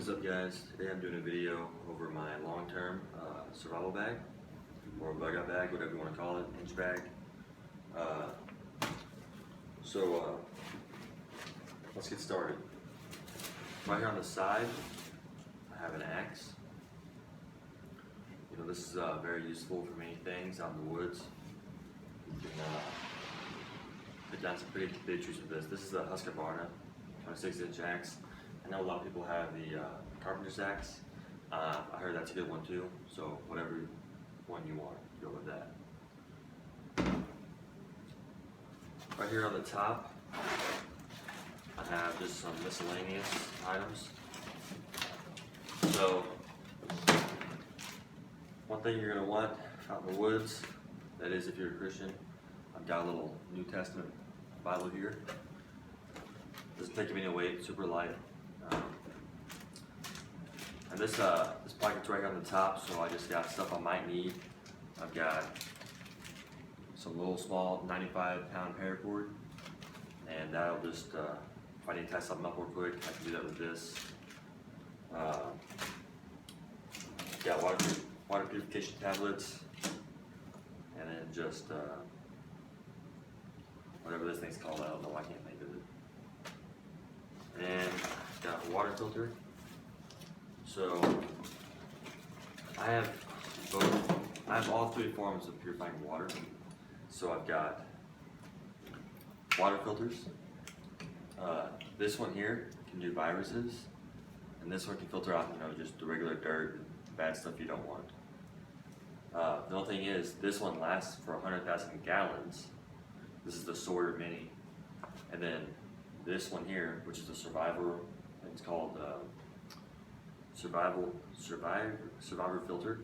What is up, guys? Today I'm doing a video over my long-term survival bag or bug out bag, whatever you want to call it, inch bag. So let's get started. Right here on the side I have an axe. You know, this is very useful for many things out in the woods. You can put down some pretty big trees with this. This is a Husqvarna 26-inch axe. I know a lot of people have the carpenter's axe. I heard that's a good one too, so whatever one you want, go with that. Right here on the top, I have just some miscellaneous items. So, one thing you're going to want out in the woods, that is if you're a Christian, I've got a little New Testament Bible here. Doesn't take any weight, super light. And this pocket's right here on the top, so I just got stuff I might need. I've got some little small 95-pound paracord, and that'll just, if I need to tie something up real quick, I can do that with this. Got water purification tablets, and then just whatever this thing's called, I don't know, I can't think of it. And got a water filter. So I have all three forms of purifying water. So I've got water filters. This one here can do viruses, and this one can filter out, just the regular dirt and bad stuff you don't want. The only thing is, this one lasts for 100,000 gallons. This is the Sawyer Mini, and then this one here, which is a Survivor, it's called Survivor filter.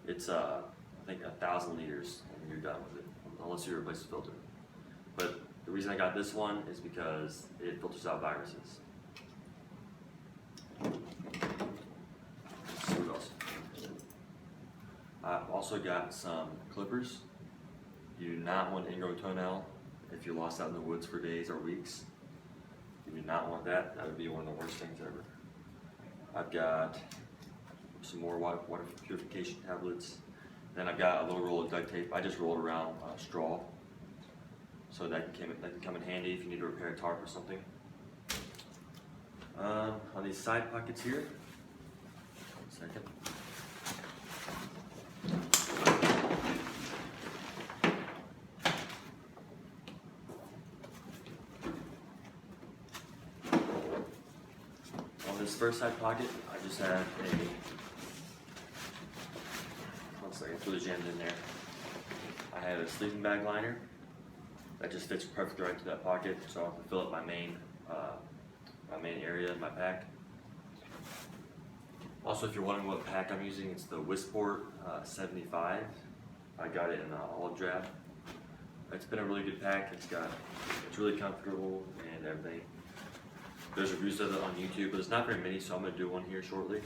It's I think 1,000 liters, and you're done with it, unless you replace the filter. But the reason I got this one is because it filters out viruses. Let's see what else. I've also got some clippers. You do not want ingrown toenail if you're lost out in the woods for days or weeks. You do not want that. That would be one of the worst things ever. I've got some more water purification tablets. Then I've got a little roll of duct tape. I just rolled around straw, so that can come in handy if you need to repair a tarp or something. On these side pockets here, 1 second. This first side pocket, I just have one second, threw the jams in there. I have a sleeping bag liner that just fits perfectly right to that pocket, so I can fill up my main area in my pack. Also, if you're wondering what pack I'm using, it's the Wisport 75. I got it in olive drab. It's been a really good pack. It's really comfortable and everything. There's reviews of it on YouTube, but there's not very many, so I'm going to do one here shortly,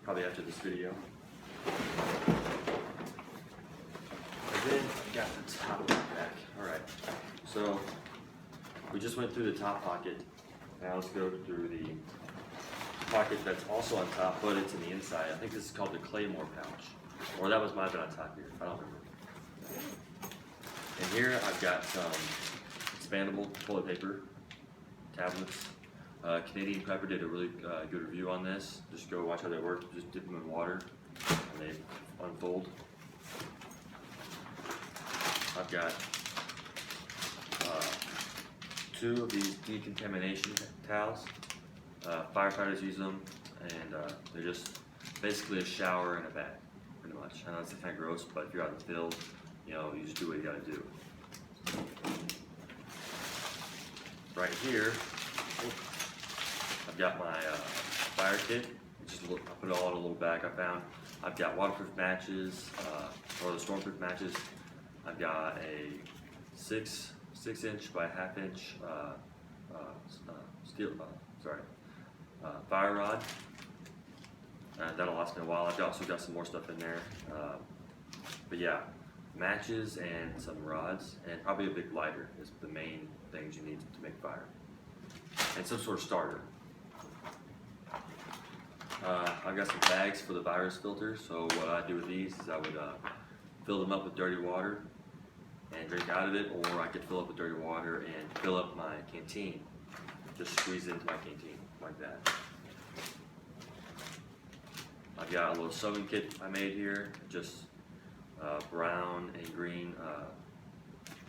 probably after this video. And then I got the top of the pack. Alright, so we just went through the top pocket. Now let's go through the pocket that's also on top, but it's in the inside. I think this is called the Claymore pouch, or that was mine on top here, I don't remember. And here I've got some expandable toilet paper tablets. Canadian Prepper did a really good review on this. Just go watch how they work. Just dip them in water and they unfold. I've got 2 of these decontamination towels. Firefighters use them, and they're just basically a shower in a bag, pretty much. I know it's kind of gross, but if you're out in the field, you just do what you gotta do. Right here, I've got my fire kit. I put it all in a little bag I found. I've got waterproof matches, or the stormproof matches. I've got a 6-inch by 1/2 inch fire rod. That'll last me a while. I've also got some more stuff in there. But yeah, matches and some rods, and probably a big lighter is the main things you need to make fire, and some sort of starter. I've got some bags for the virus filter. So what I do with these is I would fill them up with dirty water and drink out of it, or I could fill up with dirty water and fill up my canteen. Just squeeze it into my canteen like that. I've got a little sewing kit I made here, just brown and green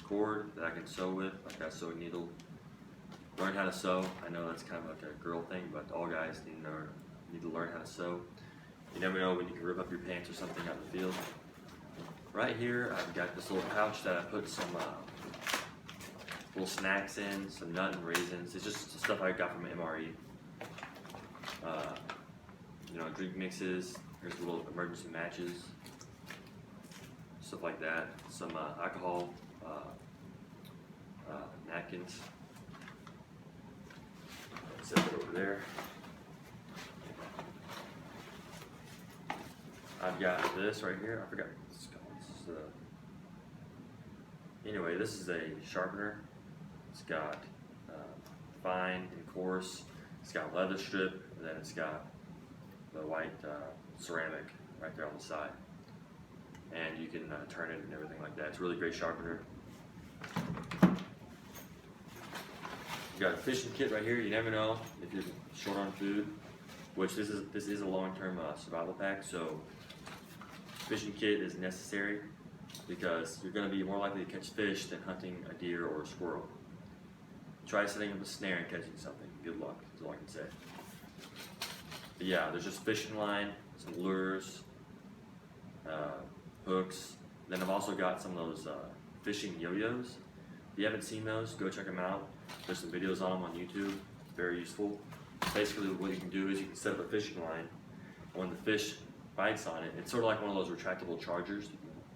cord that I can sew with. I've got a sewing needle. Learn how to sew. I know that's kind of like a girl thing, but all guys need to learn how to sew. You never know when you can rip up your pants or something out in the field. Right here, I've got this little pouch that I put some little snacks in, some nut and raisins. It's just stuff I got from MRE. Drink mixes. Here's little emergency matches, stuff like that. Some alcohol, napkins. Set it over there. I've got this right here. I forgot what this is called. Anyway, this is a sharpener. It's got fine and coarse. It's got leather strip, and then it's got the white ceramic right there on the side. And you can turn it and everything like that. It's a really great sharpener. You got a fishing kit right here. You never know if you're short on food, which this is a long-term survival pack. So fishing kit is necessary because you're going to be more likely to catch fish than hunting a deer or a squirrel. Try setting up a snare and catching something. Good luck. That's all I can say. But yeah, there's just fishing line, some lures, hooks. Then I've also got some of those fishing yo-yos. If you haven't seen those, go check them out. There's some videos on them on YouTube. It's very useful. Basically, what you can do is you can set up a fishing line. When the fish bites on it, it's sort of like one of those retractable chargers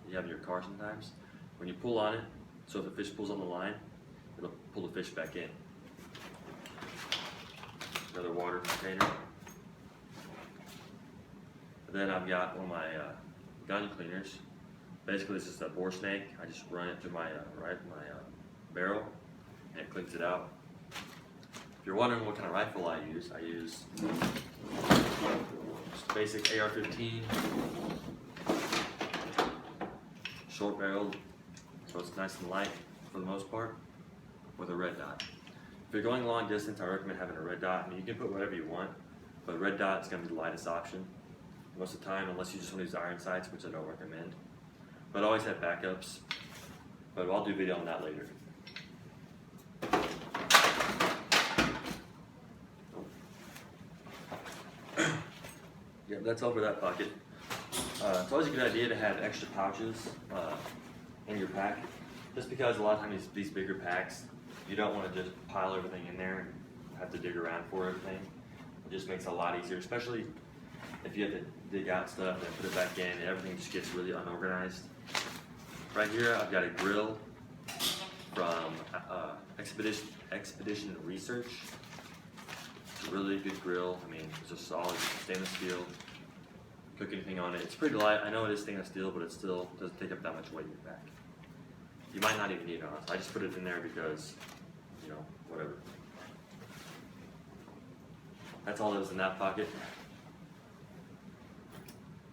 you have in your car sometimes. When you pull on it, so if the fish pulls on the line, it'll pull the fish back in. Another water container. And then I've got one of my gun cleaners. Basically, this is a bore snake. I just run it through my barrel, and it cleans it out. If you're wondering what kind of rifle I use just basic AR-15, short barreled, so it's nice and light for the most part, with a red dot. If you're going long distance, I recommend having a red dot. I mean, you can put whatever you want, but red dot is going to be the lightest option most of the time, unless you just want to use iron sights, which I don't recommend. But always have backups. But I'll do a video on that later. Yeah, that's all for that pocket. It's always a good idea to have extra pouches in your pack, just because a lot of times these bigger packs, you don't want to just pile everything in there and have to dig around for everything. It just makes it a lot easier, especially if you have to dig out stuff and put it back in, and everything just gets really unorganized. Right here, I've got a grill from Expedition Research. It's a really good grill. I mean, it's a solid stainless steel. Cook anything on it. It's pretty light. I know it is stainless steel, but it still doesn't take up that much weight in your pack. You might not even need it on it. I just put it in there because, whatever. That's all that was in that pocket.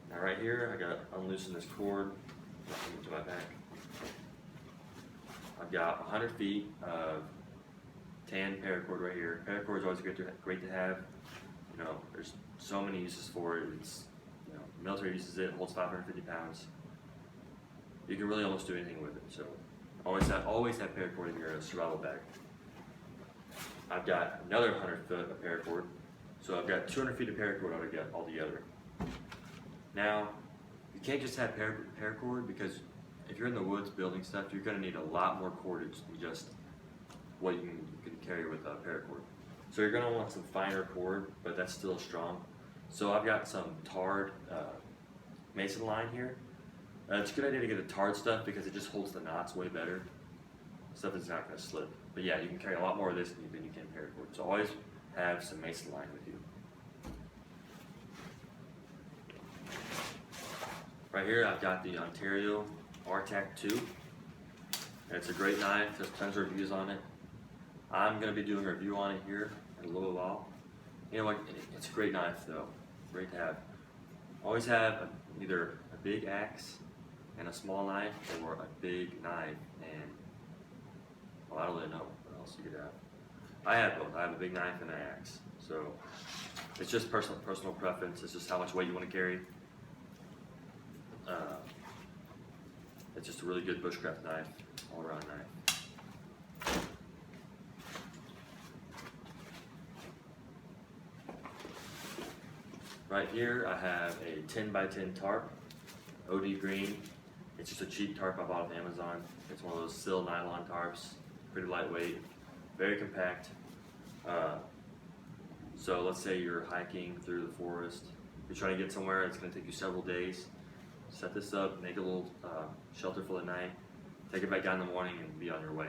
Now right here, I got to unloosen this cord into my pack. I've got 100 feet of tan paracord right here. Paracord is always great to have. There's so many uses for it. It's, military uses it. It holds 550 pounds. You can really almost do anything with it. So always have paracord in your survival bag. I've got another 100 foot of paracord. So I've got 200 feet of paracord altogether. Now, you can't just have paracord because if you're in the woods building stuff, you're going to need a lot more cordage than just what you can carry with paracord. So you're going to want some finer cord, but that's still strong. So I've got some tarred mason line here. It's a good idea to get the tarred stuff because it just holds the knots way better. Stuff is not going to slip. But yeah, you can carry a lot more of this than you can paracord. So always have some mason line with you. Right here, I've got the Ontario RTAC 2. And it's a great knife. There's tons of reviews on it. I'm going to be doing a review on it here in a little while. You know what? It's a great knife though. great to have. Always have either a big axe and a small knife, or a big knife and, well, I don't really know what else you could have. I have both. I have a big knife and an axe. So it's just personal preference. It's just how much weight you want to carry. It's just a really good bushcraft knife, all around knife. Right here I have a 10 by 10 tarp, OD green. It's just a cheap tarp I bought off Amazon. It's one of those Sil nylon tarps, pretty lightweight, very compact. So let's say you're hiking through the forest, you're trying to get somewhere, it's going to take you several days. Set this up, make a little shelter for the night, take it back down in the morning and be on your way.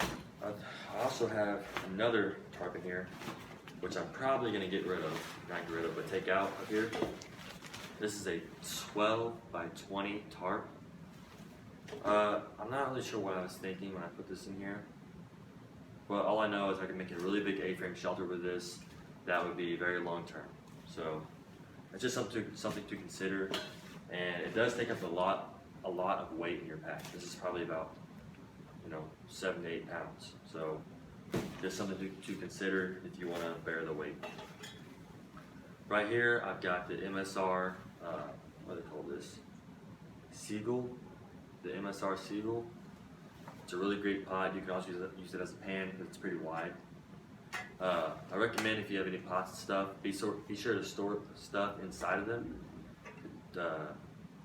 I also have another tarp in here, which I'm probably going to get rid of, not get rid of, but take out of here. This is a 12 by 20 tarp. I'm not really sure what I was thinking when I put this in here. Well, all I know is I can make a really big A-frame shelter with this. That would be very long term. So it's just something to consider, and it does take up a lot of weight in your pack. This is probably about 7 to 8 pounds. So just something to consider if you want to bear the weight. Right here I've got the MSR. What do they call this? Seagull. The MSR Seagull. It's a really great pod. You can also use it as a pan because it's pretty wide. I recommend if you have any pots and stuff, be sure to store stuff inside of them.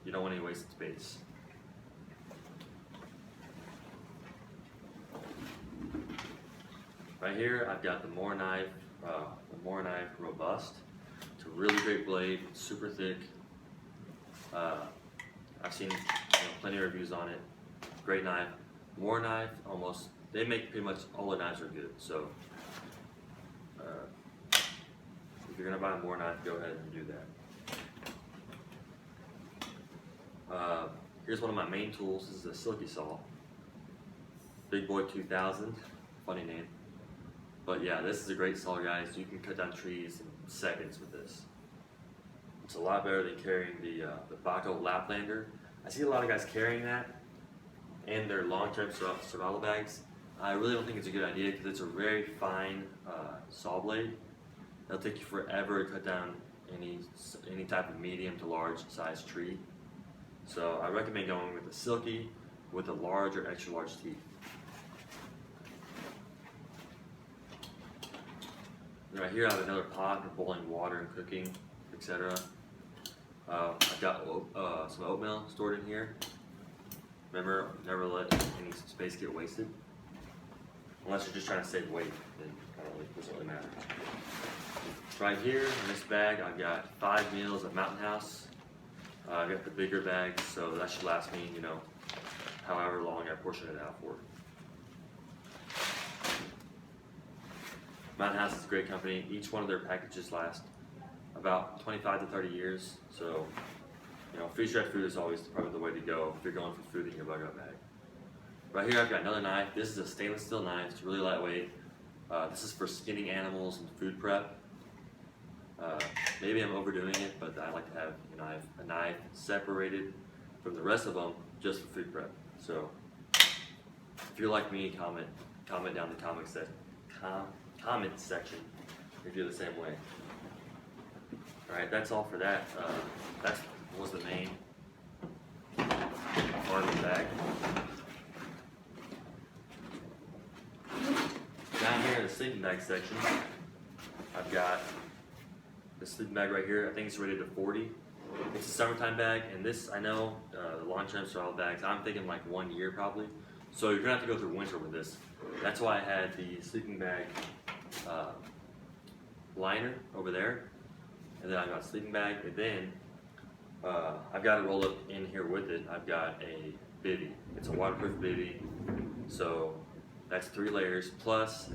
You don't want any wasted space. Right here I've got the Moore knife Robust. It's a really great blade, super thick. I've seen plenty of reviews on it. Great knife. Moore knife, they make pretty much all the knives are good. So if you're gonna buy a Moore knife, go ahead and do that. Here's one of my main tools. This is a Silky Saw. Big Boy 2000, funny name. But yeah, this is a great saw, guys. You can cut down trees in seconds with this. It's a lot better than carrying the Bahco Laplander. I see a lot of guys carrying that in their long-term survival bags. I really don't think it's a good idea because it's a very fine saw blade. It'll take you forever to cut down any type of medium to large size tree. So I recommend going with the Silky with the large or extra large teeth. Right here I have another pot for boiling water and cooking, etc. I've got some oatmeal stored in here. Remember, never let any space get wasted. Unless you're just trying to save weight, then it doesn't really matter. Right here in this bag I've got 5 meals at Mountain House. I've got the bigger bag, so that should last me, however long I portion it out for. Mountain House is a great company. Each one of their packages last about 25 to 30 years. So, freeze-dried food is always probably the way to go if you're going for food in your bug-out bag. Right here I've got another knife. This is a stainless steel knife. It's really lightweight. This is for skinning animals and food prep. Maybe I'm overdoing it, but I like to have a knife separated from the rest of them just for food prep. So if you're like me, comment down in the comment section if you're the same way. Alright, that's all for that. That was the main part of the bag. Down here in the sleeping bag section, I've got the sleeping bag right here. I think it's rated to 40. It's a summertime bag, and this, I know, the long-term survival bags, I'm thinking like 1 year probably. So you're gonna have to go through winter with this. That's why I had the sleeping bag liner over there, and then I've got a sleeping bag, and then I've got it rolled up in here with it. I've got a bivy. It's a waterproof bivy, so that's 3 layers. Plus,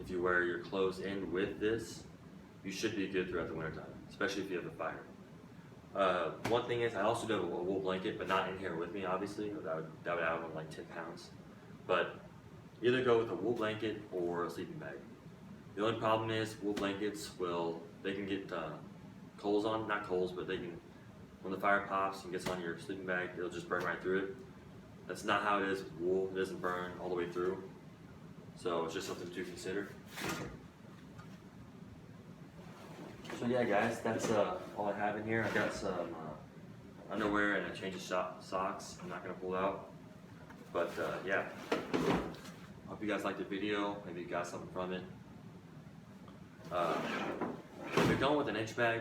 if you wear your clothes in with this, you should be good throughout the wintertime, especially if you have a fire. One thing is, I also do have a wool blanket, but not in here with me, obviously. That would add on like 10 pounds. But either go with a wool blanket or a sleeping bag. The only problem is wool blankets they can get coals on, not coals, but they can, when the fire pops and gets on your sleeping bag, it'll just burn right through it. That's not how it is with wool. It doesn't burn all the way through. So it's just something to consider. So yeah, guys, that's all I have in here. I got some underwear and a change of socks. I'm not gonna pull out, but yeah. Hope you guys liked the video. Maybe you got something from it. If you're going with an inch bag,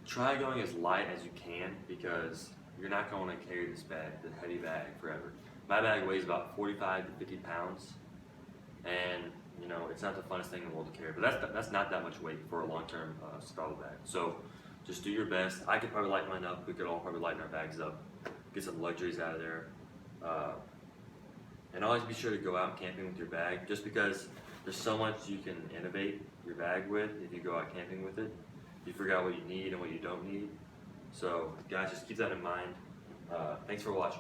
try going as light as you can because you're not going to carry this bag, the heavy bag, forever. My bag weighs about 45 to 50 pounds, and you know it's not the funnest thing in the world to carry. But that's not that much weight for a long-term survival bag. So just do your best. I could probably lighten mine up. We could all probably lighten our bags up, get some luxuries out of there. And always be sure to go out camping with your bag, just because there's so much you can innovate your bag with if you go out camping with it. You figure out what you need and what you don't need. So guys, just keep that in mind. Thanks for watching.